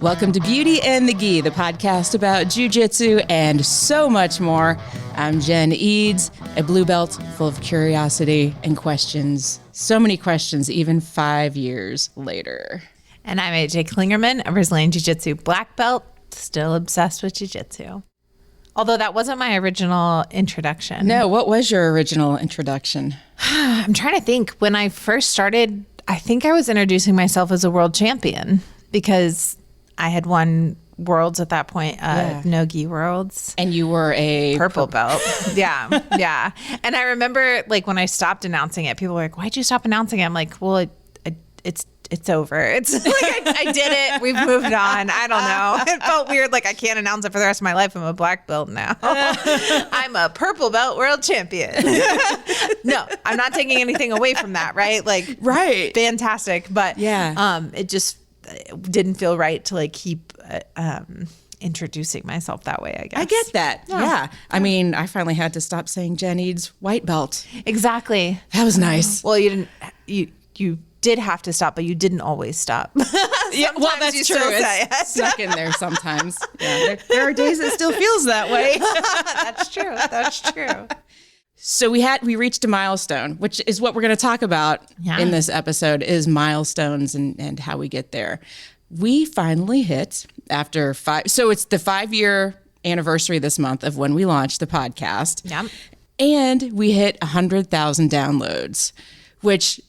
Welcome to Beauty and the Gi, the podcast about jiu-jitsu and so much more. I'm Jen Eads, a blue belt full of curiosity and questions. So many questions, even 5 years later. And I'm AJ Klingerman, a Brazilian Jiu-Jitsu black belt, still obsessed with Jiu-Jitsu. Although that wasn't my original introduction. No, what was your original introduction? I'm trying to think. When I first started, I think I was introducing myself as a world champion because I had won worlds at that point, no-gi worlds. And you were a purple belt. Yeah. And I remember like when I stopped announcing it, people were like, why'd you stop announcing it? I'm like, well, it's over. It's like I did it. We've moved on. I don't know. It felt weird. Like I can't announce it for the rest of my life. I'm a black belt now. I'm a purple belt world champion. No, I'm not taking anything away from that. Right. Like, right. Fantastic. But it just didn't feel right to like keep, introducing myself that way, I guess. I get that. Yeah. I mean, I finally had to stop saying Jen Eads white belt. Exactly. That was nice. Well, you did have to stop, but you didn't always stop. Yeah, well, that's true. It's stuck in there sometimes. Yeah, there are days it still feels that way. That's true. So we reached a milestone, which is what we're going to talk about in this episode, is milestones and how we get there. We finally hit after 5. So it's the 5-year anniversary this month of when we launched the podcast. Yeah. And we hit 100,000 downloads, which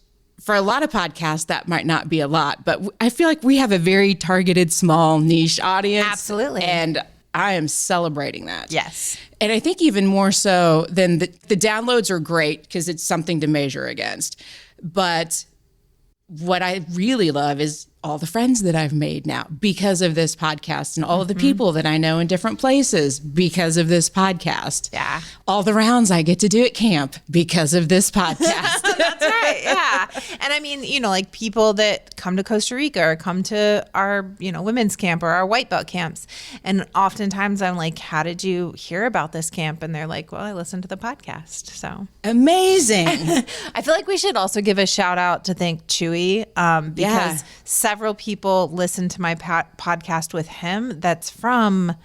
for a lot of podcasts, that might not be a lot, but I feel like we have a very targeted, small niche audience. Absolutely. And I am celebrating that. Yes. And I think even more so than the downloads are great because it's something to measure against. But what I really love is all the friends that I've made now because of this podcast and all of the people that I know in different places because of this podcast. Yeah. All the rounds I get to do at camp because of this podcast. That's right. Yeah. And I mean, like people that come to Costa Rica or come to our, women's camp or our white belt camps. And oftentimes I'm like, how did you hear about this camp? And they're like, well, I listened to the podcast. So amazing. I feel like we should also give a shout out to thank Chewy because several people listen to my podcast with him. That's from,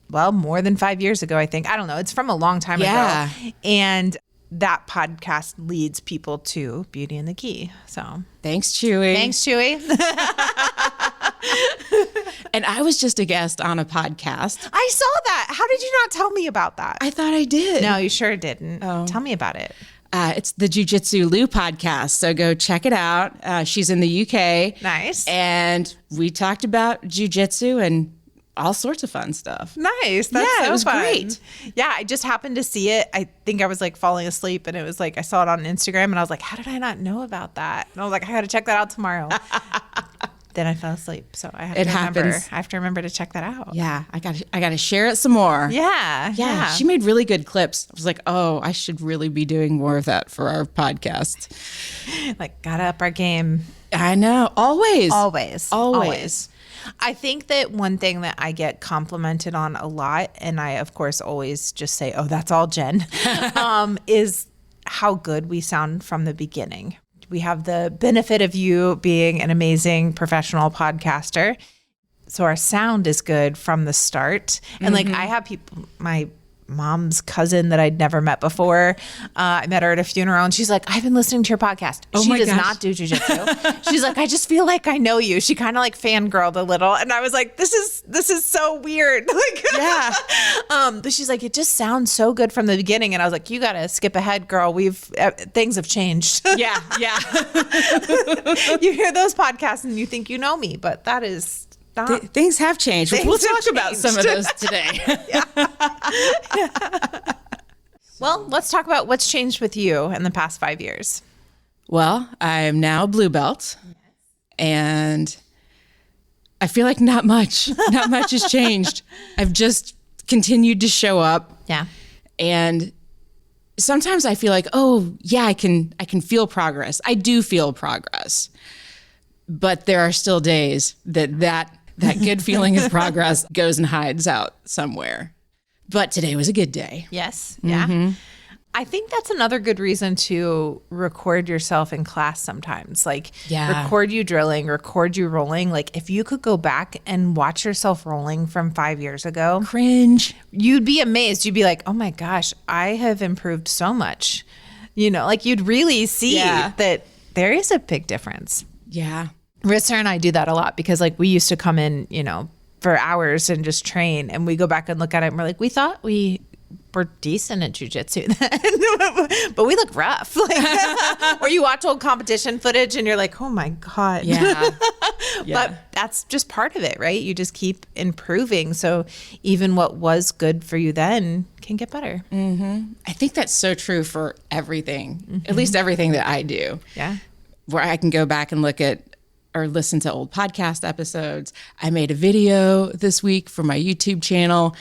more than 5 years ago, I think. I don't know. It's from a long time ago. And that podcast leads people to Beauty and the Gi. So thanks, Chewy. And I was just a guest on a podcast. I saw that. How did you not tell me about that? I thought I did. No, you sure didn't. Oh. Tell me about it. It's the Jiu-Jitsu Lou podcast. So go check it out. She's in the UK. Nice. And we talked about jiu-jitsu and all sorts of fun stuff. Nice. That's so it was fun. Great. Yeah, I just happened to see it. I think I was like falling asleep and it was like I saw it on Instagram and I was like, how did I not know about that? And I was like, I got to check that out tomorrow. Then I fell asleep, so I have to remember. I have to remember to check that out. Yeah, I got to share it some more. Yeah. She made really good clips. I was like, oh, I should really be doing more of that for our podcast. Like, gotta up our game. I know. Always. I think that one thing that I get complimented on a lot, and I, of course, always just say, oh, that's all Jen, is how good we sound from the beginning. We have the benefit of you being an amazing professional podcaster. So our sound is good from the start. And like I have people, my mom's cousin that I'd never met before. I met her at a funeral and she's like, I've been listening to your podcast. Oh she my does gosh. not do jiu-jitsu. She's like, I just feel like I know you. She kind of like fangirled a little. And I was like, this is so weird. Like, yeah. But she's like, it just sounds so good from the beginning. And I was like, you got to skip ahead, girl. Things have changed. Yeah. You hear those podcasts and you think you know me, but that is things have changed. We'll talk about some of those today. Well, let's talk about what's changed with you in the past 5 years. Well, I am now a blue belt, and I feel like not much has changed. I've just continued to show up. Yeah. And sometimes I feel like, oh, yeah, I can feel progress. I do feel progress. But there are still days that good feeling of progress goes and hides out somewhere. But today was a good day. Yes. Yeah. I think that's another good reason to record yourself in class sometimes. Like, record you drilling, record you rolling. Like, if you could go back and watch yourself rolling from 5 years ago, Cringe. you'd be amazed. You'd be like, oh my gosh, I have improved so much. You know, like you'd really see that there is a big difference. Yeah. Rissa and I do that a lot because like we used to come in, you know, for hours and just train, and we go back and look at it and we're like, we thought we were decent at jujitsu then, but we look rough. Like, or you watch old competition footage and you're like, oh my God. Yeah. But that's just part of it, right? You just keep improving. So even what was good for you then can get better. Mm-hmm. I think that's so true for everything, at least everything that I do. Yeah. Where I can go back and look at or listen to old podcast episodes. I made a video this week for my YouTube channel.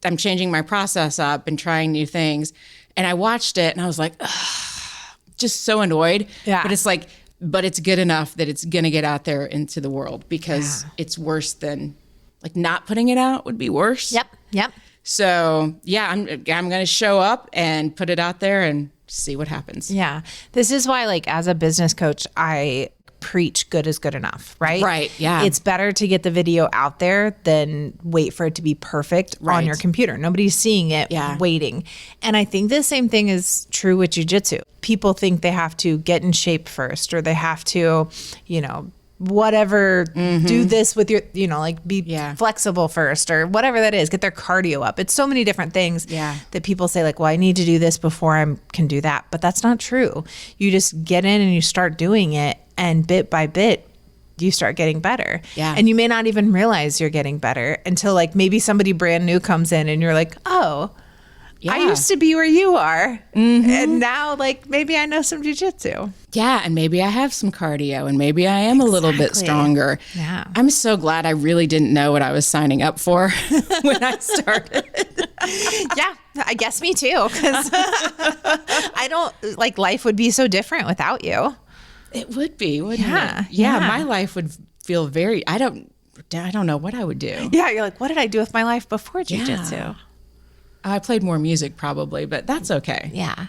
I'm changing my process up and trying new things. And I watched it and I was like, ugh, just so annoyed. Yeah. But it's like, but it's good enough that it's going to get out there into the world, because it's worse than like not putting it out would be worse. Yep. So yeah, I'm going to show up and put it out there and see what happens. Yeah. This is why, like, as a business coach, I preach good is good enough, right? Right, yeah. It's better to get the video out there than wait for it to be perfect on your computer. Nobody's seeing it, waiting. And I think the same thing is true with jiu-jitsu. People think they have to get in shape first, or they have to, you know, whatever, do this with your, you know, like be flexible first, or whatever that is, get their cardio up. It's so many different things that people say like, well, I need to do this before I can do that. But that's not true. You just get in and you start doing it, and bit by bit, you start getting better. Yeah. And you may not even realize you're getting better until like maybe somebody brand new comes in and you're like, oh, I used to be where you are. And now like maybe I know some jiu-jitsu. Yeah. And maybe I have some cardio, and maybe I am a little bit stronger. Yeah. I'm so glad I really didn't know what I was signing up for when I started. Yeah, I guess me too. Because I don't, like, life would be so different without you. It would be, wouldn't it? Yeah. My life would feel very, I don't know what I would do. Yeah, you're like, what did I do with my life before jiu-jitsu? Yeah. I played more music probably, but that's okay. Yeah.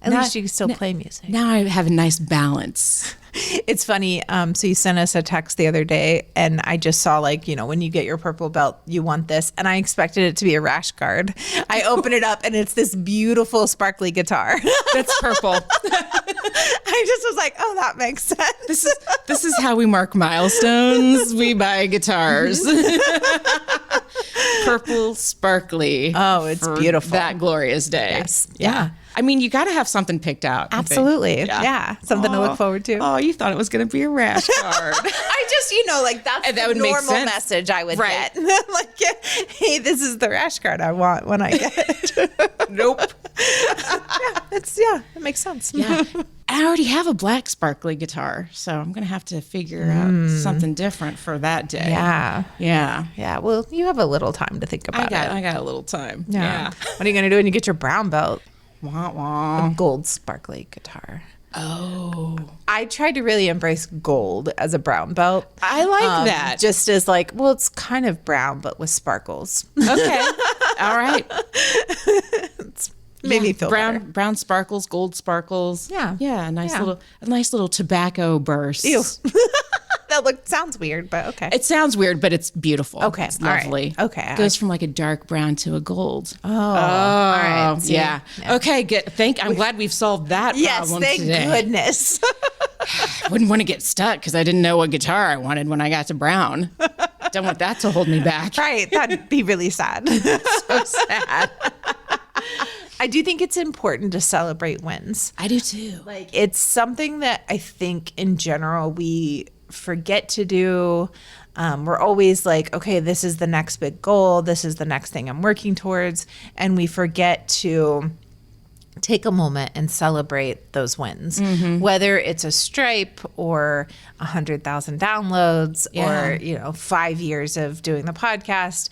At least you can still play music. Now I have a nice balance. It's funny. So you sent us a text the other day, and I just saw, like, you know, when you get your purple belt, you want this. And I expected it to be a rash guard. I open it up, and it's this beautiful sparkly guitar. That's purple. I just was like, oh, that makes sense. This is how we mark milestones. We buy guitars. Purple sparkly. Oh, it's beautiful. That glorious day. Yes. Yeah. I mean, you got to have something picked out. Absolutely. Yeah. Something to look forward to. Oh, you thought it was going to be a rash guard. I just, you know, like that's that the would make normal sense. message I would get. Like, hey, this is the rash guard I want when I get it. Nope. It makes sense. Yeah. I already have a black sparkly guitar, so I'm going to have to figure out something different for that day. Yeah. Yeah. Well, you have a little time to think about it. I got a little time. Yeah. What are you going to do when you get your brown belt? Wah, wah. A gold sparkly guitar. Oh. I tried to really embrace gold as a brown belt. I like that. Just as like, well, it's kind of brown, but with sparkles. Okay. All right. Made me feel better. Brown sparkles, gold sparkles. Yeah. Yeah. A nice little tobacco burst. Ew. That sounds weird, but okay. It sounds weird, but it's beautiful. Okay. It's lovely. All right. Okay. It goes from like a dark brown to a gold. Oh. All right. See? Yeah. Okay. I'm glad we've solved that problem thank today. goodness. I wouldn't want to get stuck because I didn't know what guitar I wanted when I got to brown. Don't want that to hold me back. Right. That'd be really sad. So sad. I do think it's important to celebrate wins. I do too. Like, it's something that I think in general we forget to do. We're always like, okay, this is the next big goal. This is the next thing I'm working towards. And we forget to take a moment and celebrate those wins, whether it's a stripe or 100,000 downloads or, 5 years of doing the podcast.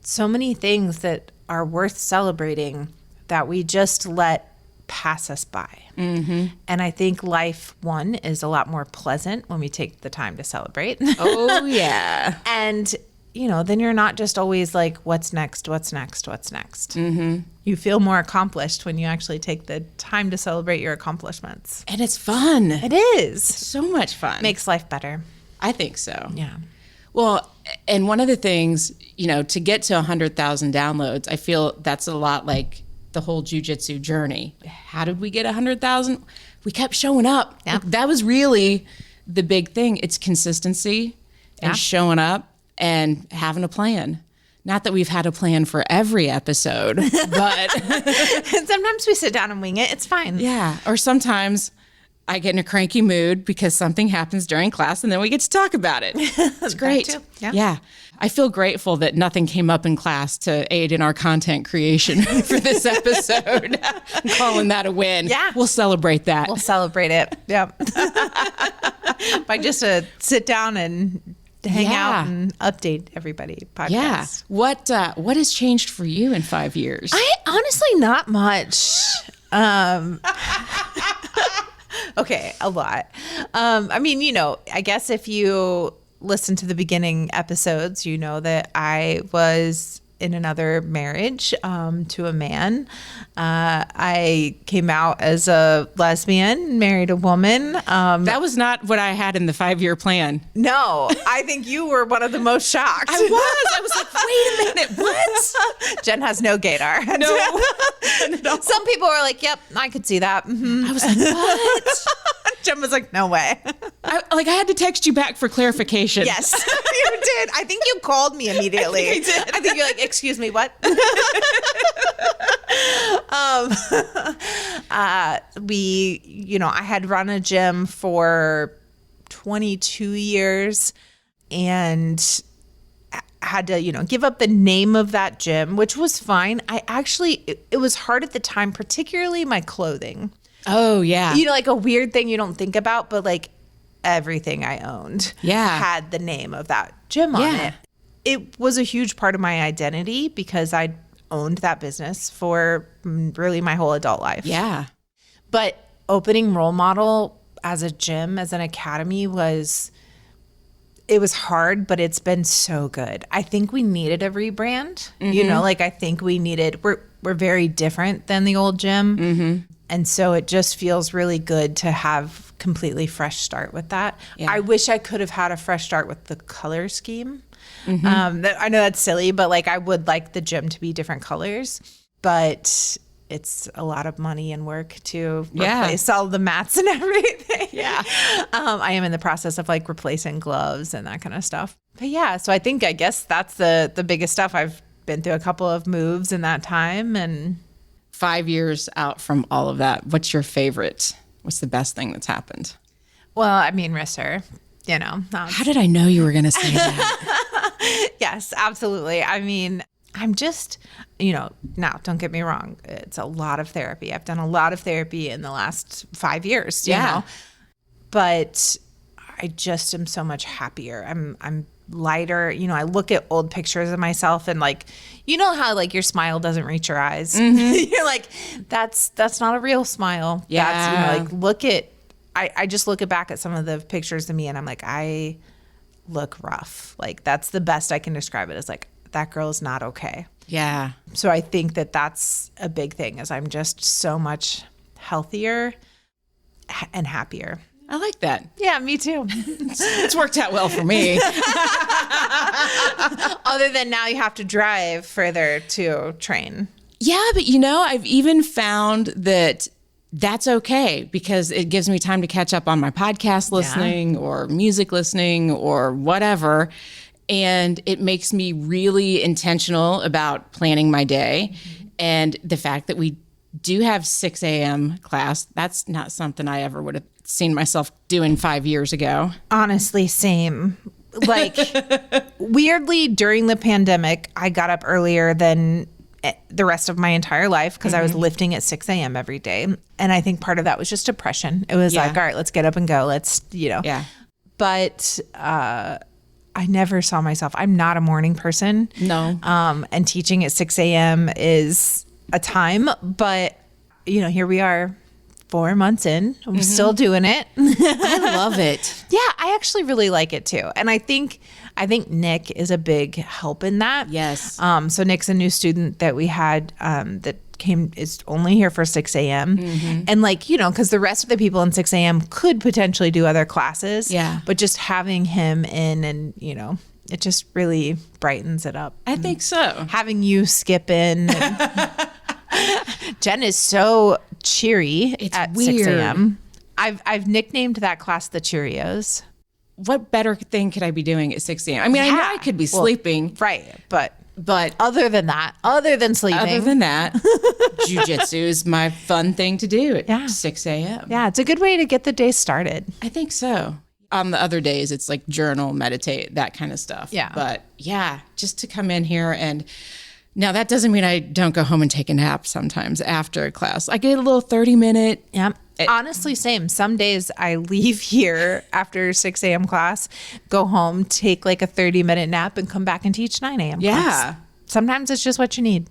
So many things that are worth celebrating that we just let pass us by. And I think life, is a lot more pleasant when we take the time to celebrate. Oh, yeah. And then you're not just always like, what's next, what's next, what's next. Mm-hmm. You feel more accomplished when you actually take the time to celebrate your accomplishments. And it's fun. It is. So much fun. Makes life better. I think so. Yeah. Well, and one of the things, to get to 100,000 downloads, I feel that's a lot like the whole jiu-jitsu journey. How did we get 100,000? We kept showing up. Yeah. That was really the big thing. It's consistency and showing up and having a plan. Not that we've had a plan for every episode, but sometimes we sit down and wing it. It's fine. Yeah. Or sometimes I get in a cranky mood because something happens during class and then we get to talk about it. It's great. Too. Yeah. Yeah. I feel grateful that nothing came up in class to aid in our content creation for this episode. I'm calling that a win. Yeah. We'll celebrate that. We'll celebrate it. Yep. By just sit down and hang out and update everybody podcast. Yeah. What has changed for you in 5 years? I honestly, not much. Okay, a lot. I guess if you listen to the beginning episodes, you know that I was in another marriage to a man. I came out as a lesbian, married a woman. That was not what I had in the 5-year plan. No, I think you were one of the most shocked. I was like, wait a minute, what? Jen has no gaydar. No. Some people were like, yep, I could see that. Mm-hmm. I was like, what? Jen was like, no way. I had to text you back for clarification. Yes, you did. I think you called me immediately. I think you're like, excuse me, what? I had run a gym for 22 years and had to, give up the name of that gym, which was fine. It was hard at the time, particularly my clothing. Oh, yeah. Like a weird thing you don't think about, but like everything I owned had the name of that gym on it. It was a huge part of my identity because I owned that business for really my whole adult life. Yeah. But opening Role Model as a gym, as an academy it was hard, but it's been so good. I think we needed a rebrand. Mm-hmm. I think we're very different than the old gym. Mm-hmm. And so it just feels really good to have completely fresh start with that. Yeah. I wish I could have had a fresh start with the color scheme. Mm-hmm. I know that's silly, but I would like the gym to be different colors. But it's a lot of money and work to replace all the mats and everything. Yeah. I am in the process of replacing gloves and that kind of stuff. But so I guess that's the biggest stuff. I've been through a couple of moves in that time. And 5 years out from all of that, what's your favorite? What's the best thing that's happened? Well, Risser, How did I know you were going to say that? Yes, absolutely. I'm just, now don't get me wrong. It's a lot of therapy. I've done a lot of therapy in the last 5 years, you know, but I just am so much happier. I'm lighter. I look at old pictures of myself and how your smile doesn't reach your eyes. Mm-hmm. You're like, that's not a real smile. Yeah. That's, I just look back at some of the pictures of me and I'm like, I look rough. That's the best I can describe it as that girl is not okay. Yeah. So I think that that's a big thing is I'm just so much healthier and happier. I like that. Yeah, me too. It's worked out well for me. Other than now you have to drive further to train. Yeah, but I've even found that that's okay because it gives me time to catch up on my podcast listening or music listening or whatever. And it makes me really intentional about planning my day. Mm-hmm. And the fact that we do have 6 a.m. class, that's not something I ever would have seen myself doing 5 years ago. Honestly, same. Weirdly, during the pandemic, I got up earlier than the rest of my entire life because I was lifting at 6 a.m. every day. And I think part of that was just depression. It was all right, let's get up and go. Let's, Yeah. But I never saw myself. I'm not a morning person. No. And teaching at 6 a.m. is a time. But, here we are 4 months in. I'm still doing it. I love it. Yeah, I actually really like it too. And I think Nick is a big help in that. Yes. So Nick's a new student that we had that is only here for 6 a.m. And like, you know, because the rest of the people in 6 a.m. could potentially do other classes. Yeah. But just having him in and, you know, it just really brightens it up. I think so. Having you skip in. Jen is so cheery at weird. 6 a.m. I've nicknamed that class the Cheerios. What better thing could I be doing at 6 a.m.? I mean, I know I could be sleeping. Right. But other than sleeping. that, jujitsu is my fun thing to do at 6 a.m. Yeah, it's a good way to get the day started. I think so. On the other days, it's like journal, meditate, that kind of stuff. Yeah. But yeah, just to come in here and now that doesn't mean I don't go home and take a nap sometimes after class. I get a little 30-minute. Yeah. Honestly, same. Some days I leave here after 6 a.m. class, go home, take like a 30-minute nap and come back and teach 9 a.m. class. Sometimes it's just what you need.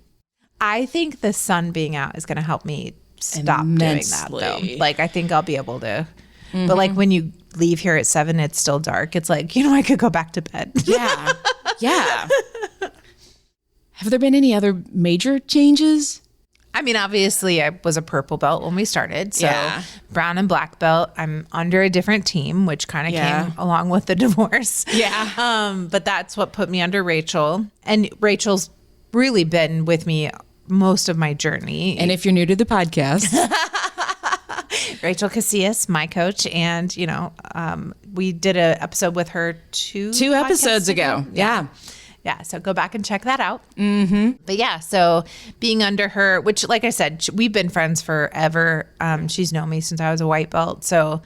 I think the sun being out is going to help me stop Immensely. doing that though. Like I think I'll be able to. But like when you leave here at 7, it's still dark. It's like, you know, I could go back to bed. Yeah. Yeah. Have there been any other major changes? I mean, obviously, I was a purple belt when we started. So Yeah. brown and black belt, I'm under a different team, which kind of came along with the divorce. Yeah. But that's what put me under Rachel. And Rachel's really been with me most of my journey. And if you're new to the podcast, Rachel Casillas, my coach. And, you know, we did an episode with her two episodes ago. Yeah. Yeah, so go back and check that out. But yeah, so being under her, which like I said, we've been friends forever. She's known me since I was a white belt. So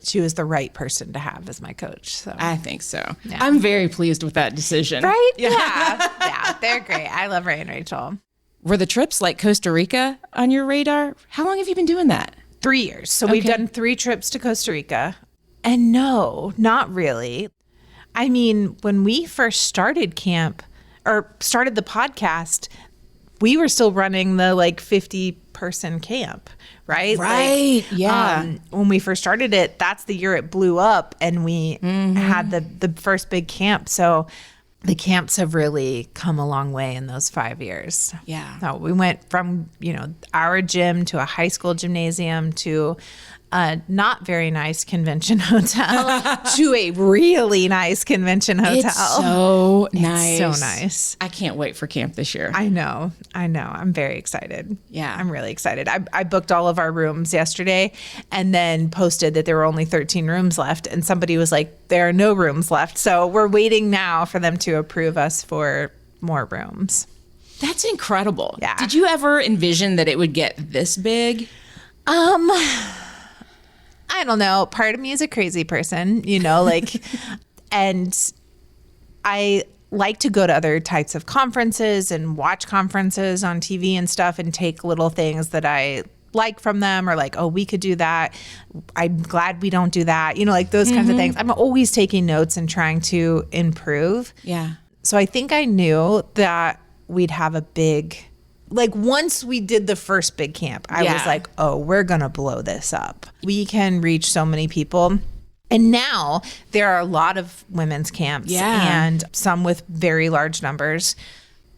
she was the right person to have as my coach. So I think so. Yeah. I'm very pleased with that decision. Right? Yeah, they're great. I love Ray and Rachel. Were the trips like Costa Rica on your radar? How long have you been doing that? 3 years. So we've done 3 trips to Costa Rica. And no, not really. I mean, when we first started camp or started the podcast, we were still running the like 50-person camp, right? Right. Like, yeah. When we first started it, that's the year it blew up and we had the first big camp. So the camps have really come a long way in those 5 years. Yeah. So we went from, you know, our gym to a high school gymnasium to a not very nice convention hotel to a really nice convention hotel. It's so nice. So nice. I can't wait for camp this year. I know. I'm very excited. Yeah. I'm really excited. I booked all of our rooms yesterday and then posted that there were only 13 rooms left. And somebody was like, there are no rooms left. So we're waiting now for them to approve us for more rooms. That's incredible. Yeah. Did you ever envision that it would get this big? I don't know. Part of me is a crazy person, you know, like, and I like to go to other types of conferences and watch conferences on TV and stuff and take little things that I like from them or like, oh, we could do that. I'm glad we don't do that. You know, like those kinds of things. I'm always taking notes and trying to improve. Yeah. So I think I knew that we'd have a big, like once we did the first big camp, I was like, oh, we're going to blow this up. We can reach so many people. And now there are a lot of women's camps and some with very large numbers.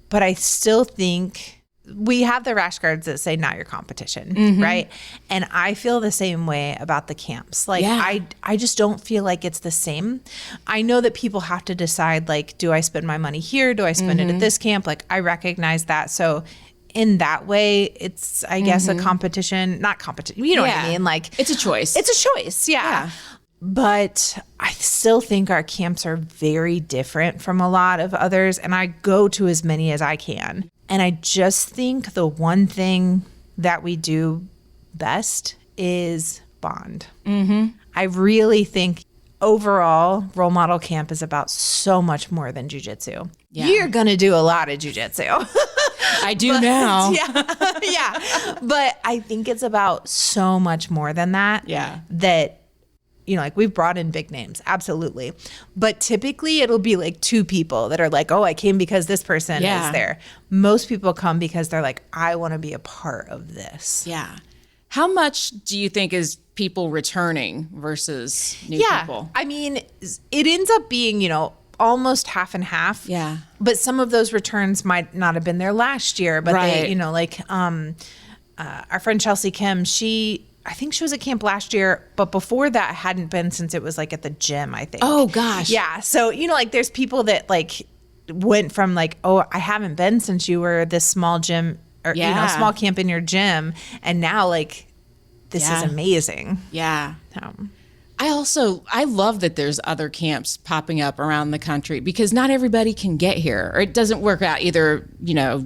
But I still think we have the rash guards that say not your competition, right? And I feel the same way about the camps. Like I just don't feel like it's the same. I know that people have to decide, like, do I spend my money here? Do I spend it at this camp? Like, I recognize that. So in that way, it's, I guess, a competition, not competition. You know what I mean? Like, it's a choice. It's a choice. Yeah. But I still think our camps are very different from a lot of others. And I go to as many as I can. And I just think the one thing that we do best is bond. I really think overall, Role Model Camp is about so much more than jujitsu. Yeah. You're going to do a lot of jujitsu. I do now. Yeah. But I think it's about so much more than that. Yeah. That, you know, like we've brought in big names. Absolutely. But typically it'll be like 2 people that are like, oh, I came because this person is there. Most people come because they're like, I want to be a part of this. Yeah. How much do you think is people returning versus new people? I mean, it ends up being, almost half and half. Yeah. But some of those returns might not have been there last year, but Right. they, our friend Chelsea Kim, I think she was at camp last year, but before that hadn't been since it was like at the gym, I think. Oh gosh. Yeah. So, there's people that like went from like, oh, I haven't been since you were this small gym or, small camp in your gym. And now like, this is amazing. Yeah. I love that there's other camps popping up around the country because not everybody can get here, or it doesn't work out either,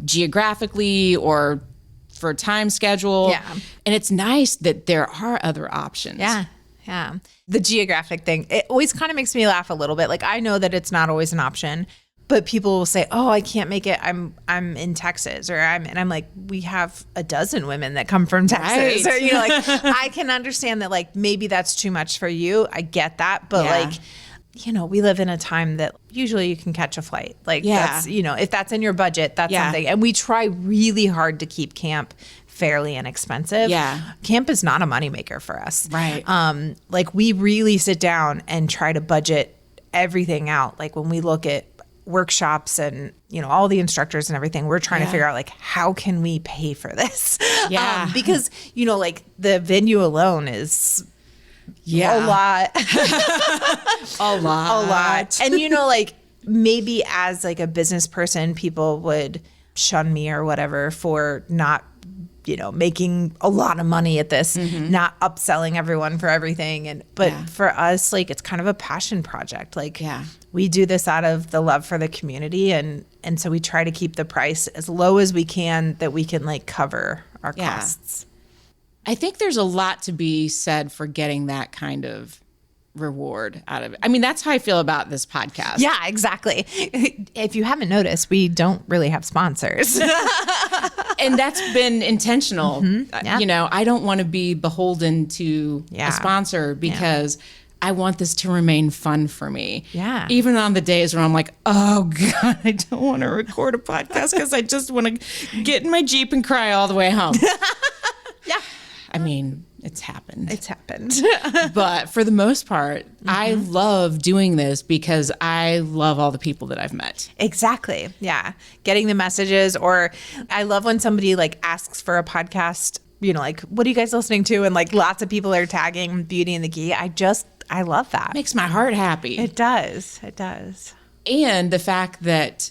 geographically or for a time schedule. Yeah. And it's nice that there are other options. Yeah. Yeah. The geographic thing, it always kind of makes me laugh a little bit. Like I know that it's not always an option, but people will say, "Oh, I can't make it. I'm in Texas," and I'm like, "We have a dozen women that come from Texas." Right. Or I can understand that like maybe that's too much for you. I get that, but we live in a time that usually you can catch a flight. Like that's, if that's in your budget, that's something. And we try really hard to keep camp fairly inexpensive. Yeah. Camp is not a moneymaker for us. Right. Like we really sit down and try to budget everything out. Like when we look at workshops and all the instructors and everything, we're trying to figure out like how can we pay for this. Because like the venue alone is a lot. A lot. And like maybe as like a business person, people would shun me or whatever for not making a lot of money at this, not upselling everyone for everything. But for us, like it's kind of a passion project. Like we do this out of the love for the community. And so we try to keep the price as low as we can that we can like cover our costs. I think there's a lot to be said for getting that kind of reward out of it. I mean, that's how I feel about this podcast. Yeah, exactly. If you haven't noticed, we don't really have sponsors. And that's been intentional. I don't want to be beholden to a sponsor because I want this to remain fun for me. Yeah. Even on the days where I'm like, oh God, I don't want to record a podcast because I just want to get in my Jeep and cry all the way home. Yeah. I mean, it's happened. It's happened. But for the most part, I love doing this because I love all the people that I've met. Exactly. Yeah. Getting the messages, or I love when somebody like asks for a podcast, like, what are you guys listening to? And like lots of people are tagging Beauty and the Gi. I love that. Makes my heart happy. It does. It does. And the fact that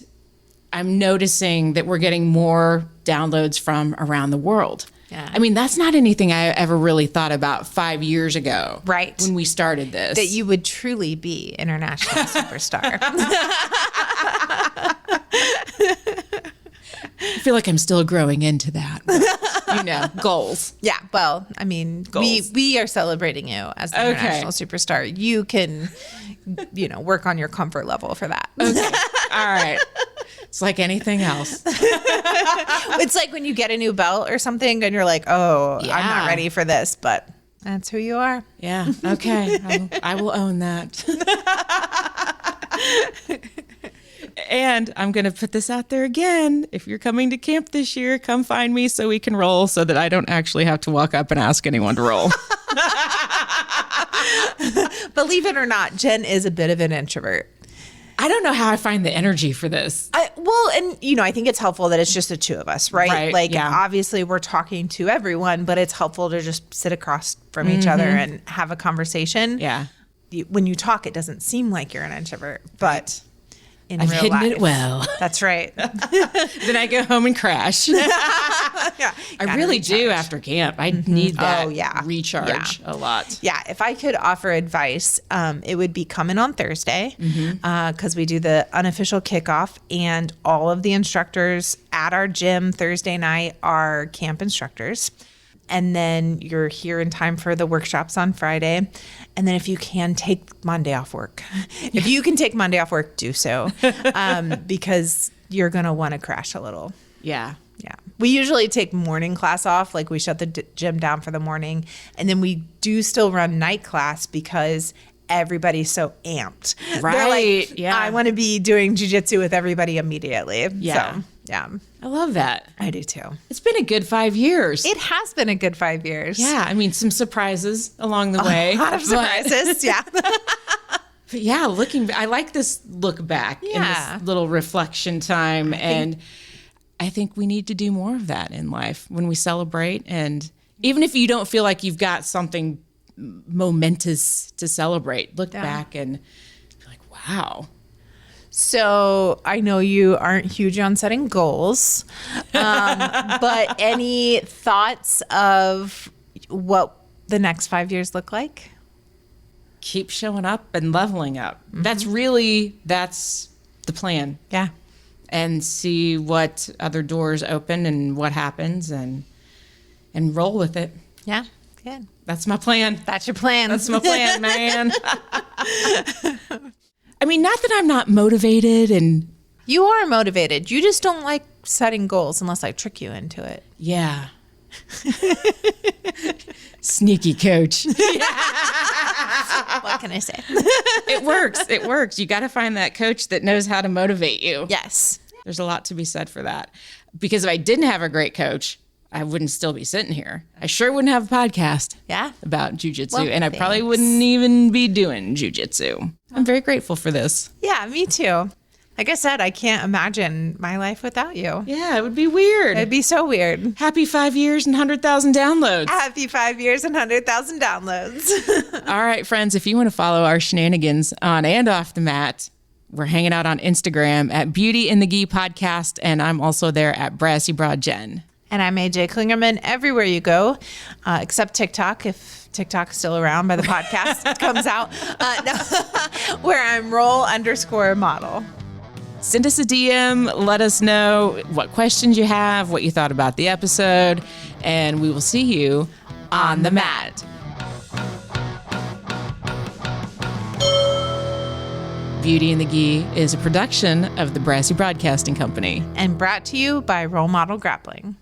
I'm noticing that we're getting more downloads from around the world. Yeah. I mean, that's not anything I ever really thought about 5 years ago. Right. When we started this. That you would truly be international superstar. I feel like I'm still growing into that. But, goals. Yeah. Well, I mean, we are celebrating you as the international superstar. You can, work on your comfort level for that. Okay. All right. It's like anything else. It's like when you get a new belt or something and you're like, oh, I'm not ready for this, but that's who you are. Yeah. Okay. I will own that. And I'm going to put this out there again. If you're coming to camp this year, come find me so we can roll so that I don't actually have to walk up and ask anyone to roll. Believe it or not, Jen is a bit of an introvert. I don't know how I find the energy for this. I think it's helpful that it's just the two of us, right? Like, obviously we're talking to everyone, but it's helpful to just sit across from each other and have a conversation. Yeah. When you talk, it doesn't seem like you're an introvert, but in I've real hidden life, it well. That's right. Then I go home and crash. I really do after camp. I need that recharge a lot. Yeah, if I could offer advice, it would be coming on Thursday because we do the unofficial kickoff, and all of the instructors at our gym Thursday night are camp instructors. And then you're here in time for the workshops on Friday. And then if you can, take Monday off work. If you can take Monday off work, do so because you're going to want to crash a little. Yeah. Yeah. We usually take morning class off. Like we shut the gym down for the morning. And then we do still run night class because everybody's so amped. Right. They're like, I want to be doing jiu-jitsu with everybody immediately. Yeah. So, Yeah. I love that. I do too. It's been a good 5 years. It has been a good 5 years. Yeah. I mean, some surprises along the way. A lot of surprises. Yeah. But yeah, I like this look back in this little reflection time. And I think we need to do more of that in life when we celebrate. And even if you don't feel like you've got something momentous to celebrate, look back and be like, wow. So I know you aren't huge on setting goals, but any thoughts of what the next 5 years look like? Keep showing up and leveling up. That's the plan. Yeah. And see what other doors open and what happens and roll with it. Yeah. Good. That's my plan. That's your plan. That's my plan, man. I mean, not that I'm not motivated and... You are motivated. You just don't like setting goals unless I trick you into it. Yeah. Sneaky coach. What can I say? It works. It works. You got to find that coach that knows how to motivate you. Yes. There's a lot to be said for that. Because if I didn't have a great coach, I wouldn't still be sitting here. I sure wouldn't have a podcast about jujitsu. Well, and I probably wouldn't even be doing jujitsu. I'm very grateful for this. Yeah, me too. Like I said, I can't imagine my life without you. Yeah, it would be weird. It'd be so weird. Happy 5 years and 100,000 downloads. Happy 5 years and 100,000 downloads. All right, friends, if you want to follow our shenanigans on and off the mat, we're hanging out on Instagram at Beauty in the Gi Podcast, and I'm also there at Brassy Broad Jen. And I'm AJ Klingerman everywhere you go, except TikTok, if TikTok's still around by the podcast comes out, where I'm roll_model. Send us a DM. Let us know what questions you have, what you thought about the episode, and we will see you on the mat. Beauty in the Gi is a production of the Brassy Broadcasting Company. And brought to you by Role Model Grappling.